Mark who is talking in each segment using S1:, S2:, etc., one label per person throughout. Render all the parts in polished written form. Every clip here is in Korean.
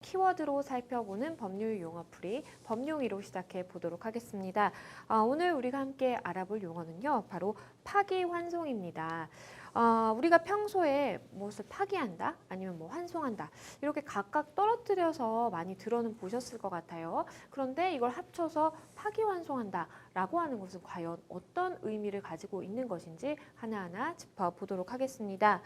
S1: 키워드로 살펴보는 법률 용어풀이 법용이로 시작해 보도록 하겠습니다. 오늘 우리가 함께 알아볼 용어는요, 바로 파기환송입니다. 우리가 평소에 무엇을 파기한다, 아니면 뭐 환송한다, 이렇게 각각 떨어뜨려서 많이 들어는 보셨을 것 같아요. 그런데 이걸 합쳐서 파기환송한다라고 하는 것은 과연 어떤 의미를 가지고 있는 것인지 하나하나 짚어보도록 하겠습니다.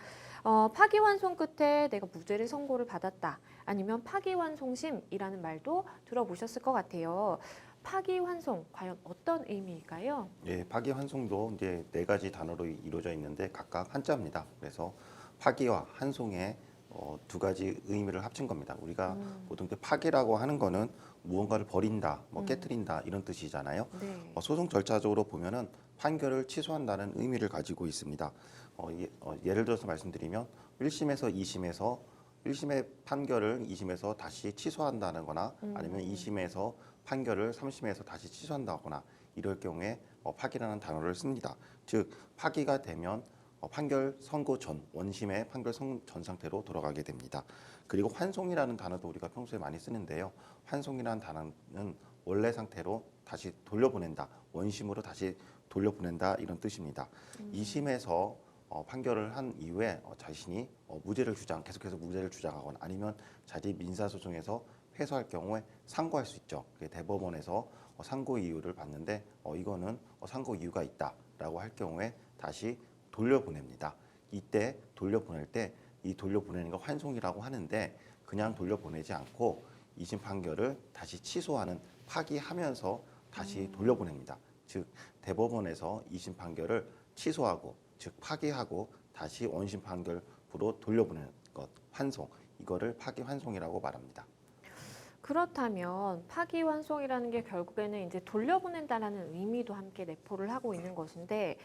S1: 파기환송 끝에 내가 무죄를 선고를 받았다, 아니면 파기환송심이라는 말도 들어보셨을 것 같아요. 파기환송, 과연 어떤 의미일까요?
S2: 예, 파기환송도 이제 네 가지 단어로 이루어져 있는데 각각 한자입니다. 그래서 파기와 환송의 두 가지 의미를 합친 겁니다. 우리가 보통 이제 파기라고 하는 거는 무언가를 버린다, 뭐 깨트린다 이런 뜻이잖아요.
S1: 네.
S2: 소송 절차적으로 보면은 판결을 취소한다는 의미를 가지고 있습니다. 예를 들어서 말씀드리면 1심에서 2심에서 1심의 판결을 2심에서 다시 취소한다는 거나 아니면 2심에서 판결을 3심에서 다시 취소한다거나 이럴 경우에 파기라는 단어를 씁니다. 즉 파기가 되면 판결 선고 전, 원심의 판결 전 상태로 돌아가게 됩니다. 그리고 환송이라는 단어도 우리가 평소에 많이 쓰는데요. 환송이라는 단어는 원래 상태로 다시 돌려보낸다, 원심으로 다시 돌려보낸다 이런 뜻입니다. 2심에서 판결을 한 이후에 자신이 무죄를 계속해서 무죄를 주장하거나 아니면 자기 민사소송에서 패소할 경우에 상고할 수 있죠. 대법원에서 상고 이유를 봤는데 이거는 상고 이유가 있다라고 할 경우에 다시 돌려보냅니다. 이때 돌려보낼 때 이 돌려보내는 거 환송이라고 하는데 그냥 돌려보내지 않고 2심 판결을 다시 취소하는 파기하면서 다시 돌려보냅니다. 즉 대법원에서 2심 판결을 취소하고 즉 파기하고 다시 원심 판결부로 돌려보내는 것, 환송. 이거를 파기환송이라고 말합니다.
S1: 그렇다면 파기환송이라는 게 결국에는 이제 돌려보낸다라는 의미도 함께 내포를 하고 있는 것인데,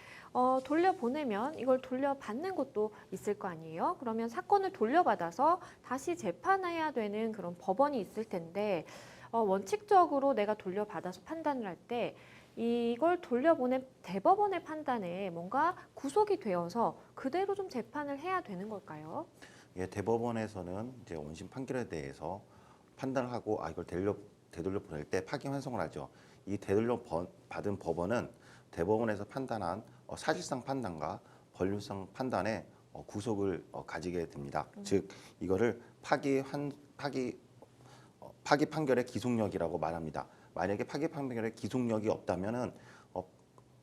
S1: 돌려보내면 이걸 돌려받는 것도 있을 거 아니에요? 그러면 사건을 돌려받아서 다시 재판해야 되는 그런 법원이 있을 텐데, 원칙적으로 내가 돌려받아서 판단을 할 때 이걸 돌려보낸 대법원의 판단에 뭔가 구속이 되어서 그대로 좀 재판을 해야 되는 걸까요?
S2: 예, 대법원에서는 이제 원심 판결에 대해서 판단을 하고 이걸 되돌려 보낼 때 파기환송을 하죠. 이 되돌려 받은 법원은 대법원에서 판단한 사실상 판단과 법률상 판단에 구속을 가지게 됩니다. 즉 이거를 파기 판결의 기속력이라고 말합니다. 만약에 파기 판결의 기속력이 없다면은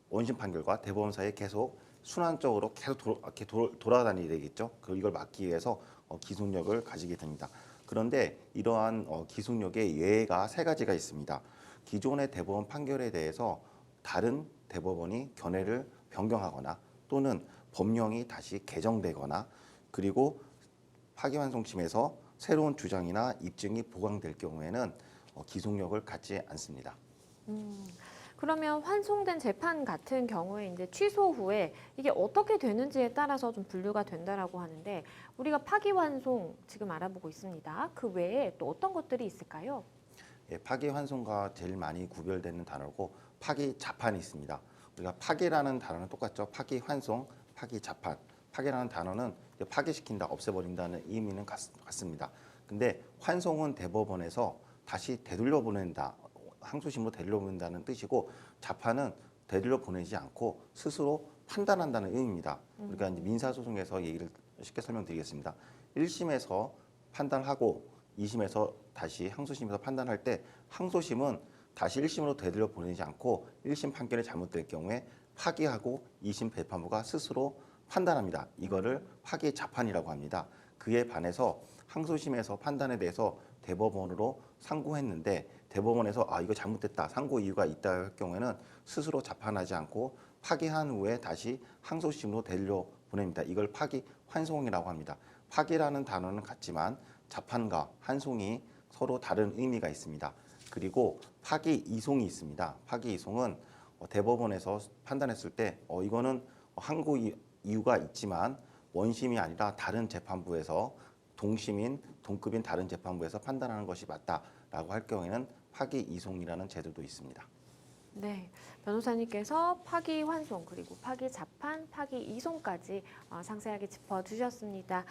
S2: 원심 판결과 대법원 사이에 계속 순환적으로 계속 돌아다니게 되겠죠. 이걸 막기 위해서 기속력을 가지게 됩니다. 그런데 이러한 기속력의 예가 세 가지가 있습니다. 기존의 대법원 판결에 대해서 다른 대법원이 견해를 변경하거나 또는 법령이 다시 개정되거나 그리고 파기환송심에서 새로운 주장이나 입증이 보강될 경우에는 기속력을 갖지 않습니다.
S1: 그러면 환송된 재판 같은 경우에 이제 취소 후에 이게 어떻게 되는지에 따라서 좀 분류가 된다라고 하는데, 우리가 파기환송 지금 알아보고 있습니다. 그 외에 또 어떤 것들이 있을까요?
S2: 예, 파기환송과 제일 많이 구별되는 단어고 파기자판이 있습니다. 우리가 파기라는 단어는 똑같죠. 파기환송, 파기자판. 파기라는 단어는 파기시킨다, 없애버린다는 의미는 같습니다. 근데 환송은 대법원에서 다시 되돌려 보낸다, 항소심으로 되돌려 보낸다는 뜻이고, 자판은 되돌려 보내지 않고 스스로 판단한다는 의미입니다. 그러니까 이제 민사소송에서 얘기를 쉽게 설명드리겠습니다. 1심에서 판단하고 2심에서 다시 항소심에서 판단할 때 항소심은 다시 1심으로 되돌려 보내지 않고 1심 판결이 잘못될 경우에 파기하고 2심 재판부가 스스로 판단합니다. 이거를 파기자판이라고 합니다. 그에 반해서 항소심에서 판단에 대해서 대법원으로 상고했는데 대법원에서 이거 잘못됐다, 상고 이유가 있다 할 경우에는 스스로 자판하지 않고 파기한 후에 다시 항소심으로 되돌려 보냅니다. 이걸 파기환송이라고 합니다. 파기라는 단어는 같지만 자판과 환송이 서로 다른 의미가 있습니다. 그리고 파기이송이 있습니다. 파기이송은 대법원에서 판단했을 때 이거는 항고 이유가 있지만 원심이 아니라 다른 재판부에서 동급인 다른 재판부에서 판단하는 것이 맞다라고 할 경우에는 파기이송이라는 제도도 있습니다.
S1: 네, 변호사님께서 파기환송 그리고 파기자판, 파기이송까지 상세하게 짚어주셨습니다.